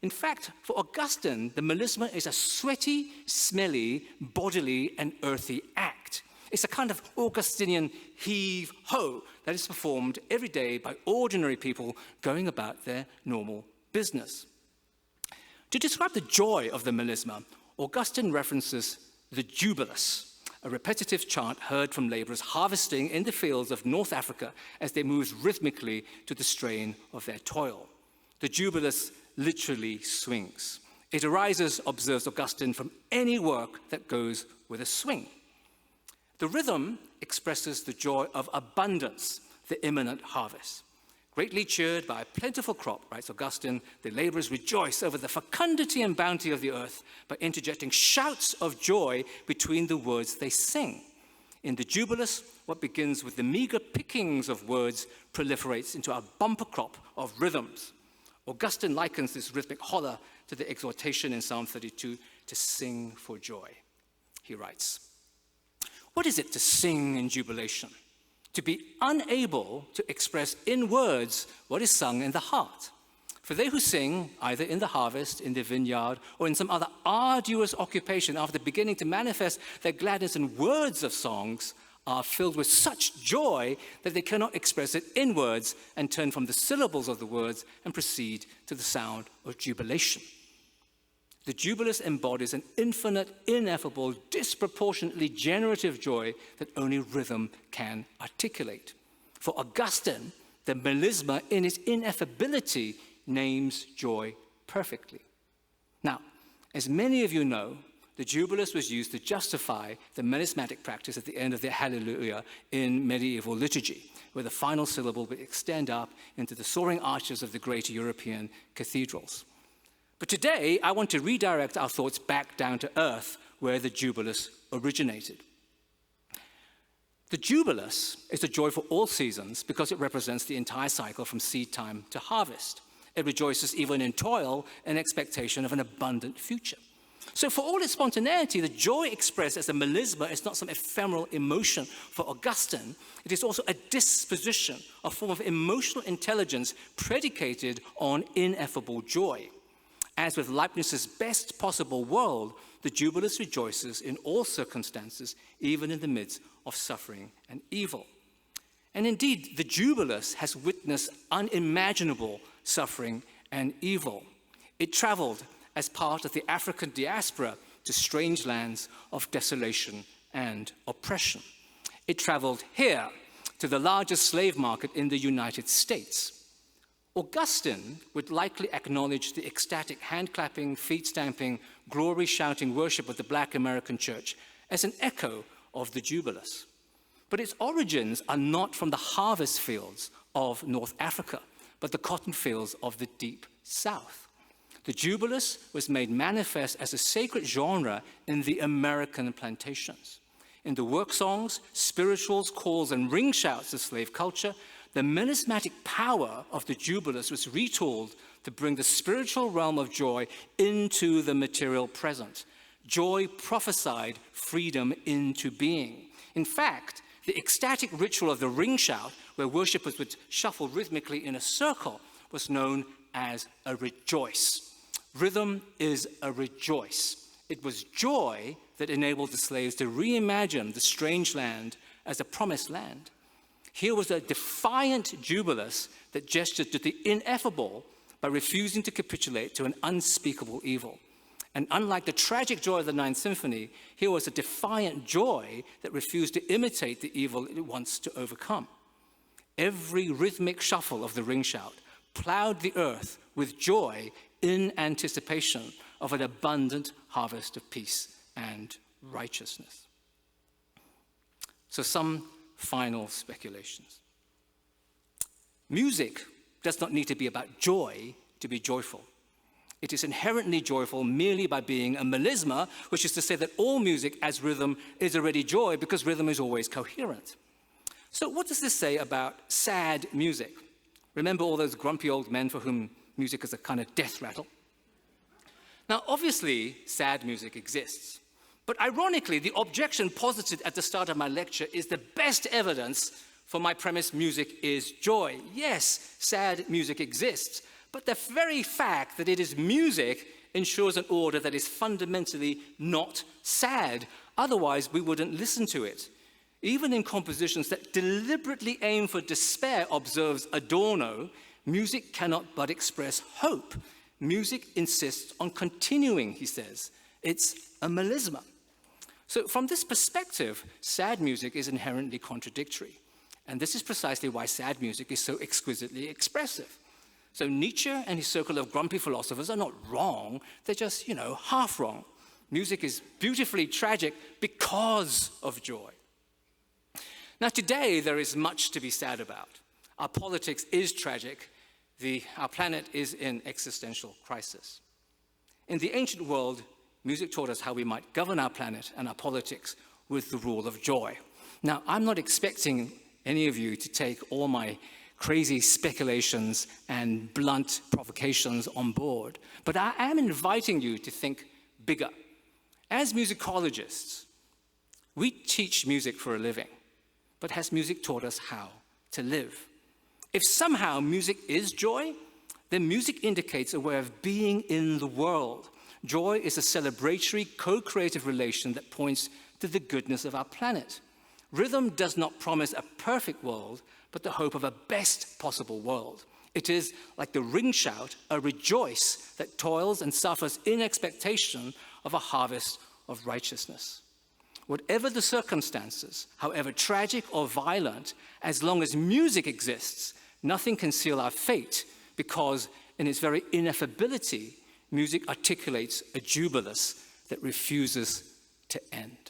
In fact, for Augustine, the melisma is a sweaty, smelly, bodily, and earthy act. It's a kind of Augustinian heave-ho that is performed every day by ordinary people going about their normal business. To describe the joy of the melisma, Augustine references the jubilus, a repetitive chant heard from laborers harvesting in the fields of North Africa as they moved rhythmically to the strain of their toil. The jubilus literally swings. It arises, observes Augustine, from any work that goes with a swing. The rhythm expresses the joy of abundance, the imminent harvest. Greatly cheered by a plentiful crop, writes Augustine, the laborers rejoice over the fecundity and bounty of the earth by interjecting shouts of joy between the words they sing. In the jubilus, what begins with the meager pickings of words proliferates into a bumper crop of rhythms. Augustine likens this rhythmic holler to the exhortation in Psalm 32 to sing for joy. He writes, "What is it to sing in jubilation? To be unable to express in words what is sung in the heart. For they who sing, either in the harvest, in the vineyard, or in some other arduous occupation, after beginning to manifest their gladness in words of songs, are filled with such joy that they cannot express it in words and turn from the syllables of the words and proceed to the sound of jubilation." The jubilus embodies an infinite, ineffable, disproportionately generative joy that only rhythm can articulate. For Augustine, the melisma in its ineffability names joy perfectly. Now, as many of you know, the jubilus was used to justify the melismatic practice at the end of the Hallelujah in medieval liturgy, where the final syllable would extend up into the soaring arches of the great European cathedrals. But today, I want to redirect our thoughts back down to earth, where the jubilus originated. The jubilus is a joy for all seasons because it represents the entire cycle from seed time to harvest. It rejoices even in toil in expectation of an abundant future. So for all its spontaneity, the joy expressed as a melisma is not some ephemeral emotion. For Augustine, it is also a disposition, a form of emotional intelligence predicated on ineffable joy. As with Leibniz's best possible world, the jubilus rejoices in all circumstances, even in the midst of suffering and evil. And indeed, the jubilus has witnessed unimaginable suffering and evil. It traveled as part of the African diaspora to strange lands of desolation and oppression. It traveled here to the largest slave market in the United States. Augustine would likely acknowledge the ecstatic hand-clapping, feet-stamping, glory-shouting worship of the Black American church as an echo of the jubilus. But its origins are not from the harvest fields of North Africa, but the cotton fields of the Deep South. The jubilus was made manifest as a sacred genre in the American plantations. In the work songs, spirituals, calls, and ring shouts of slave culture, the melismatic power of the jubilus was retooled to bring the spiritual realm of joy into the material present. Joy prophesied freedom into being. In fact, the ecstatic ritual of the ring shout, where worshippers would shuffle rhythmically in a circle, was known as a rejoice. Rhythm is a rejoice. It was joy that enabled the slaves to reimagine the strange land as a promised land. Here was a defiant jubilus that gestured to the ineffable by refusing to capitulate to an unspeakable evil. And unlike the tragic joy of the Ninth Symphony, here was a defiant joy that refused to imitate the evil it wants to overcome. Every rhythmic shuffle of the ring shout plowed the earth with joy in anticipation of an abundant harvest of peace and righteousness. So some final speculations. Music does not need to be about joy to be joyful. It is inherently joyful merely by being a melisma, which is to say that all music as rhythm is already joy because rhythm is always coherent. So what does this say about sad music? Remember all those grumpy old men for whom music is a kind of death rattle? Now, obviously, sad music exists. But ironically, the objection posited at the start of my lecture is the best evidence for my premise: music is joy. Yes, sad music exists, but the very fact that it is music ensures an order that is fundamentally not sad. Otherwise, we wouldn't listen to it. Even in compositions that deliberately aim for despair, observes Adorno, music cannot but express hope. Music insists on continuing, he says. It's a melisma. So from this perspective, sad music is inherently contradictory. And this is precisely why sad music is so exquisitely expressive. So Nietzsche and his circle of grumpy philosophers are not wrong, they're just, half wrong. Music is beautifully tragic because of joy. Now today, there is much to be sad about. Our politics is tragic. Our planet is in existential crisis. In the ancient world, music taught us how we might govern our planet and our politics with the rule of joy. Now, I'm not expecting any of you to take all my crazy speculations and blunt provocations on board, but I am inviting you to think bigger. As musicologists, we teach music for a living, but has music taught us how to live? If somehow music is joy, then music indicates a way of being in the world. Joy is a celebratory, co-creative relation that points to the goodness of our planet. Rhythm does not promise a perfect world, but the hope of a best possible world. It is, like the ring shout, a rejoice that toils and suffers in expectation of a harvest of righteousness. Whatever the circumstances, however tragic or violent, as long as music exists, nothing can seal our fate, because in its very ineffability, music articulates a jubilus that refuses to end.